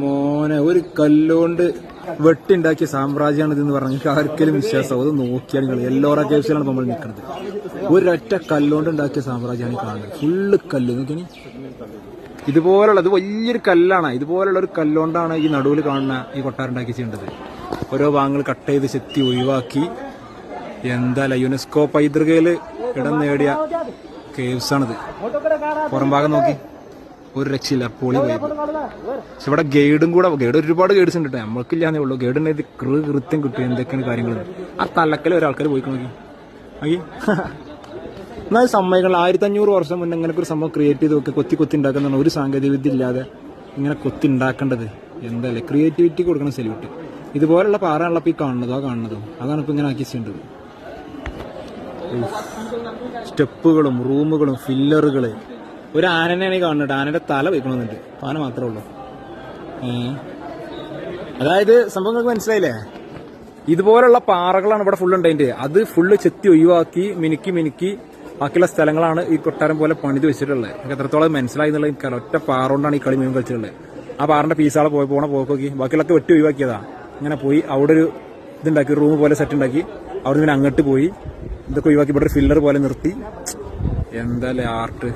മോനെ ഒരു കല്ലുകൊണ്ട് വെട്ടിണ്ടാക്കിയ സാമ്രാജ്യമാണ് ഇതെന്ന് പറഞ്ഞാൽ ആർക്കെങ്കിലും വിശ്വാസം. അത് നോക്കിയാൽ നിങ്ങൾ എല്ലോറ കേസിലാണ് നമ്മൾ നിൽക്കുന്നത്. ഒരൊറ്റ കല്ലുകൊണ്ട് ഉണ്ടാക്കിയ സാമ്രാജ്യമാണ് കാണുന്നത്. ഫുള്ള് കല്ല് നോക്കിയാൽ ഇതുപോലുള്ള ഇത് വലിയൊരു കല്ലാണ്. ഇതുപോലുള്ള ഒരു കല്ലുകൊണ്ടാണ് ഈ നടുവിൽ കാണുന്ന ഈ കൊട്ടാരം ഉണ്ടാക്കി ചെയ്യേണ്ടത്. ഓരോ ഭാഗങ്ങൾ കട്ട് ചെയ്ത് ചെത്തി ഒഴിവാക്കി എന്താ യുനെസ്കോ പൈതൃകയിൽ ഇടം നേടിയ കേവ്സാണിത്. പുറം ഭാഗം നോക്കി ഒരു രക്ഷയില്ല, പൊളി പോയി. പക്ഷെ ഇവിടെ ഗൈഡും കൂടെ, ഗൈഡ് ഒരുപാട് ഗൈഡ്സ് ഉണ്ട് കേട്ടോ, നമ്മൾക്കില്ലാന്നേ ഉള്ളൂ. ഗൈഡ് ഉണ്ടെങ്കിൽ കൃത്യം കിട്ടും എന്തൊക്കെയാണ് കാര്യങ്ങൾ. ആ തലക്കൽ ഒരാൾക്കാർ പോയി നോക്കി അയ്യ എന്നാൽ സമ്മതികൾ 1500 വർഷം മുന്നേ ഇങ്ങനെ ഒരു സംഭവം ക്രിയേറ്റ് ചെയ്ത് നോക്കി കൊത്തി ഉണ്ടാക്കുന്ന ഒരു സാങ്കേതിക വിദ്യ ഇല്ലാതെ ഇങ്ങനെ കൊത്തി ഉണ്ടാക്കേണ്ടത് എന്തല്ലേ ക്രിയേറ്റിവിറ്റി കൊടുക്കണം സെല്യൂട്ട്. ഇതുപോലുള്ള പാറയാണല്ലോ ഇപ്പോൾ ഈ കാണുന്നതും അതാണ് ഇപ്പോൾ ഇങ്ങനെ ആക്കി ചെയ്യേണ്ടത്. സ്റ്റെപ്പുകളും റൂമുകളും ഫില്ലറുകള്. ഒരു ആനനെയാണ് ഈ കാണുന്നത്. ആനയുടെ തല വയ്ക്കണമെന്നുണ്ട്, ആന മാത്രമേ ഉള്ളൂ. അതായത് സംഭവം നിങ്ങൾക്ക് മനസ്സിലായില്ലേ? ഇതുപോലുള്ള പാറകളാണ് ഇവിടെ ഫുള്ള് ഉണ്ടായിട്ട്. അത് ഫുള്ള് ചെത്തി ഒഴിവാക്കി മിനുക്കി ബാക്കിയുള്ള സ്ഥലങ്ങളാണ് ഈ കൊട്ടാരം പോലെ പണിത് വെച്ചിട്ടുള്ളത്. എനിക്ക് എത്രത്തോളം മനസ്സിലായി എന്നുള്ളത് എനിക്ക് ഒറ്റ പാറ കൊണ്ടാണ് ഈ കളി മുഴുവൻ കളിച്ചിട്ടുള്ളത്. ആ പാറിന്റെ പീസാളെ പോണ പോക്കി ബാക്കിയുള്ളൊക്കെ വെട്ടി ഒഴിവാക്കിയതാ. ഇങ്ങനെ പോയി അവിടെ ഒരു ഇതുണ്ടാക്കി, റൂം പോലെ സെറ്റ് ഉണ്ടാക്കി, അവിടെ നിന്ന് അങ്ങോട്ട് പോയി ഇതൊക്കെ ഒഴിവാക്കി ഇവിടെ ഒരു ഫില്ലർ പോലെ നിർത്തി. എന്തായാലും ആർട്ട്.